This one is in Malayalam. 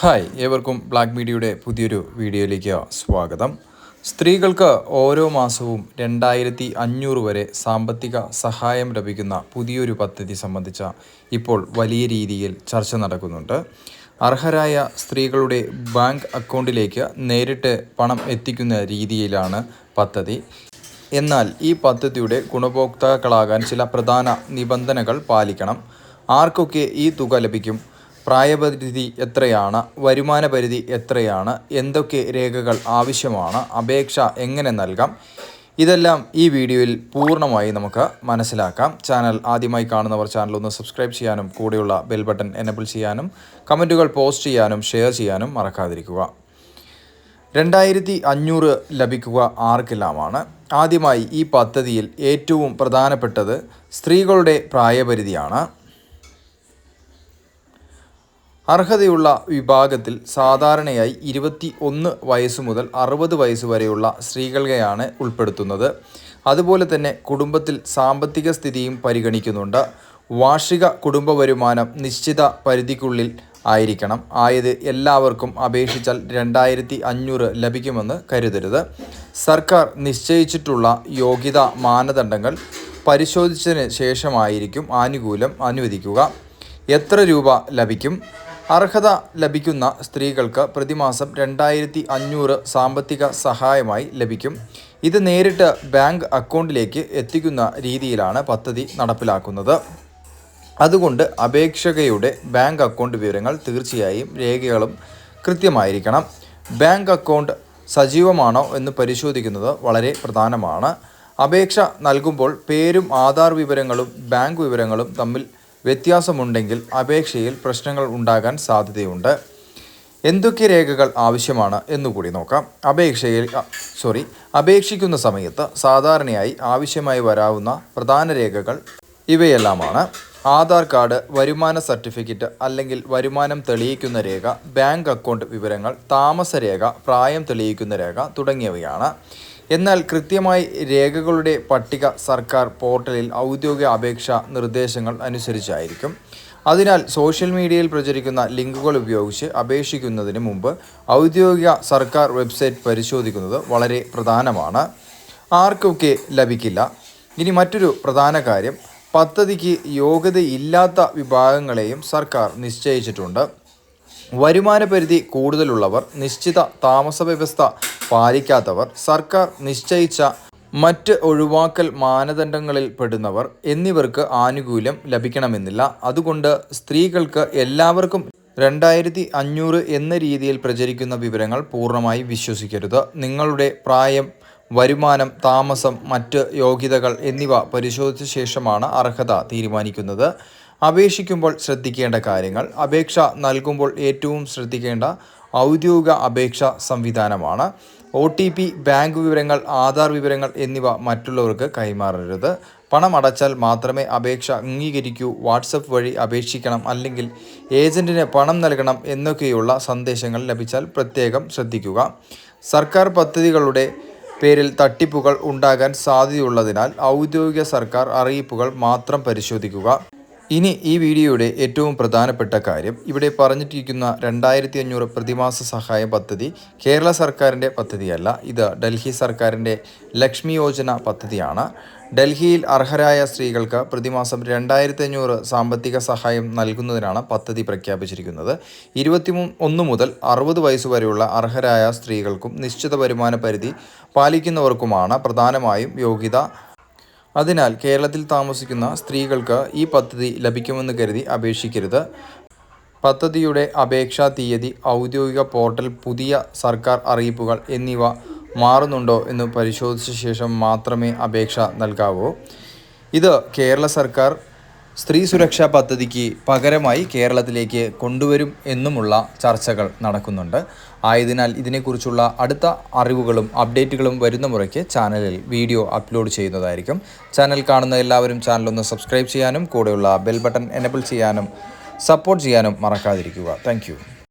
ഹായ്, ഏവർക്കും ബ്ലാക്ക് മീഡിയയുടെ പുതിയൊരു വീഡിയോയിലേക്ക് സ്വാഗതം. സ്ത്രീകൾക്ക് ഓരോ മാസവും 2500 വരെ സാമ്പത്തിക സഹായം ലഭിക്കുന്ന പുതിയൊരു പദ്ധതി സംബന്ധിച്ച ഇപ്പോൾ വലിയ രീതിയിൽ ചർച്ച നടക്കുന്നുണ്ട്. അർഹരായ സ്ത്രീകളുടെ ബാങ്ക് അക്കൗണ്ടിലേക്ക് നേരിട്ട് പണം എത്തിക്കുന്ന രീതിയിലാണ് പദ്ധതി. എന്നാൽ ഈ പദ്ധതിയുടെ ഗുണഭോക്താക്കളാകാൻ ചില പ്രധാന നിബന്ധനകൾ പാലിക്കണം. ആർക്കൊക്കെ ഈ തുക ലഭിക്കും? പ്രായപരിധി എത്രയാണ്? വരുമാന പരിധി എത്രയാണ്? എന്തൊക്കെ രേഖകൾ ആവശ്യമാണ്? അപേക്ഷ എങ്ങനെ നൽകാം? ഇതെല്ലാം ഈ വീഡിയോയിൽ പൂർണ്ണമായി നമുക്ക് മനസ്സിലാക്കാം. ചാനൽ ആദ്യമായി കാണുന്നവർ ചാനൽ ഒന്ന് സബ്സ്ക്രൈബ് ചെയ്യാനും കൂടെയുള്ള ബെൽ ബട്ടൺ എനേബിൾ ചെയ്യാനും കമൻറ്റുകൾ പോസ്റ്റ് ചെയ്യാനും ഷെയർ ചെയ്യാനും മറക്കാതിരിക്കുക. 2500 ലഭിക്കുക ആർക്കെല്ലാമാണ്? ആദ്യമായി ഈ പദ്ധതിയിൽ ഏറ്റവും പ്രധാനപ്പെട്ടത് സ്ത്രീകളുടെ പ്രായപരിധിയാണ്. അർഹതയുള്ള വിഭാഗത്തിൽ സാധാരണയായി 21 വയസ്സ് മുതൽ 60 വയസ്സ് വരെയുള്ള സ്ത്രീകളെയാണ് ഉൾപ്പെടുത്തുന്നത്. അതുപോലെ തന്നെ കുടുംബത്തിൽ സാമ്പത്തിക സ്ഥിതിയും പരിഗണിക്കുന്നുണ്ട്. വാർഷിക കുടുംബ വരുമാനം നിശ്ചിത പരിധിക്കുള്ളിൽ ആയിരിക്കണം. ആയത് എല്ലാവർക്കും അപേക്ഷിച്ചാൽ 2500 ലഭിക്കുമെന്ന് കരുതരുത്. സർക്കാർ നിശ്ചയിച്ചിട്ടുള്ള യോഗ്യതാ മാനദണ്ഡങ്ങൾ പരിശോധിച്ചതിന് ശേഷമായിരിക്കും ആനുകൂല്യം അനുവദിക്കുക. എത്ര രൂപ ലഭിക്കും? അർഹത ലഭിക്കുന്ന സ്ത്രീകൾക്ക് പ്രതിമാസം 2500 സാമ്പത്തിക സഹായമായി ലഭിക്കും. ഇത് നേരിട്ട് ബാങ്ക് അക്കൗണ്ടിലേക്ക് എത്തിക്കുന്ന രീതിയിലാണ് പദ്ധതി നടപ്പിലാക്കുന്നത്. അതുകൊണ്ട് അപേക്ഷകയുടെ ബാങ്ക് അക്കൗണ്ട് വിവരങ്ങൾ തീർച്ചയായും രേഖകളും കൃത്യമായിരിക്കണം. ബാങ്ക് അക്കൗണ്ട് സജീവമാണോ എന്ന് പരിശോധിക്കുന്നത് വളരെ പ്രധാനമാണ്. അപേക്ഷ നൽകുമ്പോൾ പേരും ആധാർ വിവരങ്ങളും ബാങ്ക് വിവരങ്ങളും തമ്മിൽ വ്യത്യാസമുണ്ടെങ്കിൽ അപേക്ഷയിൽ പ്രശ്നങ്ങൾ ഉണ്ടാകാൻ സാധ്യതയുണ്ട്. എന്തൊക്കെ രേഖകൾ ആവശ്യമാണ് എന്നുകൂടി നോക്കാം. അപേക്ഷിക്കുന്ന സമയത്ത് സാധാരണയായി ആവശ്യമായി വരാവുന്ന പ്രധാന രേഖകൾ ഇവയെല്ലാമാണ്: ആധാർ കാർഡ്, വരുമാന സർട്ടിഫിക്കറ്റ് അല്ലെങ്കിൽ വരുമാനം തെളിയിക്കുന്ന രേഖ, ബാങ്ക് അക്കൗണ്ട് വിവരങ്ങൾ, താമസരേഖ, പ്രായം തെളിയിക്കുന്ന രേഖ തുടങ്ങിയവയാണ്. എന്നാൽ കൃത്യമായി രേഖകളുടെ പട്ടിക സർക്കാർ പോർട്ടലിൽ ഔദ്യോഗിക അപേക്ഷാ നിർദ്ദേശങ്ങൾ അനുസരിച്ചായിരിക്കും. അതിനാൽ സോഷ്യൽ മീഡിയയിൽ പ്രചരിക്കുന്ന ലിങ്കുകൾ ഉപയോഗിച്ച് അപേക്ഷിക്കുന്നതിന് മുമ്പ് ഔദ്യോഗിക സർക്കാർ വെബ്സൈറ്റ് പരിശോധിക്കുന്നത് വളരെ പ്രധാനമാണ്. ആർക്കൊക്കെ ലഭിക്കില്ല? ഇനി മറ്റൊരു പ്രധാന കാര്യം, പദ്ധതിക്ക് യോഗ്യതയില്ലാത്ത വിഭാഗങ്ങളെയും സർക്കാർ നിശ്ചയിച്ചിട്ടുണ്ട്. വരുമാന പരിധി കൂടുതലുള്ളവർ, നിശ്ചിത താമസ വ്യവസ്ഥ പാലിക്കാത്തവർ, സർക്കാർ നിശ്ചയിച്ച മറ്റ് ഒഴിവാക്കൽ മാനദണ്ഡങ്ങളിൽ പെടുന്നവർ എന്നിവർക്ക് ആനുകൂല്യം ലഭിക്കണമെന്നില്ല. അതുകൊണ്ട് സ്ത്രീകൾക്ക് എല്ലാവർക്കും 2500 എന്ന രീതിയിൽ പ്രചരിക്കുന്ന വിവരങ്ങൾ പൂർണ്ണമായി വിശ്വസിക്കരുത്. നിങ്ങളുടെ പ്രായം, വരുമാനം, താമസം, മറ്റ് യോഗ്യതകൾ എന്നിവ പരിശോധിച്ച ശേഷമാണ് അർഹത തീരുമാനിക്കുന്നത്. അപേക്ഷിക്കുമ്പോൾ ശ്രദ്ധിക്കേണ്ട കാര്യങ്ങൾ: അപേക്ഷ നൽകുമ്പോൾ ഏറ്റവും ശ്രദ്ധിക്കേണ്ട ഔദ്യോഗിക അപേക്ഷാ സംവിധാനമാണ്. OTP, ബാങ്ക് വിവരങ്ങൾ, ആധാർ വിവരങ്ങൾ എന്നിവ മറ്റുള്ളവർക്ക് കൈമാറരുത്. പണം അടച്ചാൽ മാത്രമേ അപേക്ഷ അംഗീകരിക്കൂ, വാട്സപ്പ് വഴി അപേക്ഷിക്കണം, അല്ലെങ്കിൽ ഏജന്റിന് പണം നൽകണം എന്നൊക്കെയുള്ള സന്ദേശങ്ങൾ ലഭിച്ചാൽ പ്രത്യേകം ശ്രദ്ധിക്കുക. സർക്കാർ പദ്ധതികളുടെ പേരിൽ തട്ടിപ്പുകൾ ഉണ്ടാകാൻ സാധ്യതയുള്ളതിനാൽ ഔദ്യോഗിക സർക്കാർ അറിയിപ്പുകൾ മാത്രം പരിശോധിക്കുക. ഇനി ഈ വീഡിയോയുടെ ഏറ്റവും പ്രധാനപ്പെട്ട കാര്യം, ഇവിടെ പറഞ്ഞിട്ടിരിക്കുന്ന 2500 പ്രതിമാസ സഹായ പദ്ധതി കേരള സർക്കാരിൻ്റെ പദ്ധതിയല്ല. ഇത് ഡൽഹി സർക്കാരിൻ്റെ ലക്ഷ്മി യോജന പദ്ധതിയാണ്. ഡൽഹിയിൽ അർഹരായ സ്ത്രീകൾക്ക് പ്രതിമാസം 2500 സാമ്പത്തിക സഹായം നൽകുന്നതിനാണ് പദ്ധതി പ്രഖ്യാപിച്ചിരിക്കുന്നത്. 21 മുതൽ 60 വയസ്സ് വരെയുള്ള അർഹരായ സ്ത്രീകൾക്കും നിശ്ചിത വരുമാന പരിധി പാലിക്കുന്നവർക്കുമാണ് പ്രധാനമായും യോഗ്യത. അതിനാൽ കേരളത്തിൽ താമസിക്കുന്ന സ്ത്രീകൾക്ക് ഈ പദ്ധതി ലഭിക്കുമെന്ന് കരുതി അപേക്ഷിക്കരുത്. പദ്ധതിയുടെ അപേക്ഷാ തീയതി, ഔദ്യോഗിക പോർട്ടൽ, പുതിയ സർക്കാർ അറിയിപ്പുകൾ എന്നിവ മാറുന്നുണ്ടോ എന്ന് പരിശോധിച്ച ശേഷം മാത്രമേ അപേക്ഷ നൽകാവൂ. ഇത് കേരള സർക്കാർ സ്ത്രീ സുരക്ഷാ പദ്ധതിക്ക് പകരമായി കേരളത്തിലേക്ക് കൊണ്ടുവരും എന്നുമുള്ള ചർച്ചകൾ നടക്കുന്നുണ്ട്. ആയതിനാൽ ഇതിനെക്കുറിച്ചുള്ള അടുത്ത അറിവുകളും അപ്ഡേറ്റുകളും വരുന്ന മുറയ്ക്ക് ചാനലിൽ വീഡിയോ അപ്ലോഡ് ചെയ്യുന്നതായിരിക്കും. ചാനൽ കാണുന്ന എല്ലാവരും ചാനലൊന്ന് സബ്സ്ക്രൈബ് ചെയ്യാനും കൂടെയുള്ള ബെൽ ബട്ടൺ എനേബിൾ ചെയ്യാനും സപ്പോർട്ട് ചെയ്യാനും മറക്കാതിരിക്കുക. താങ്ക്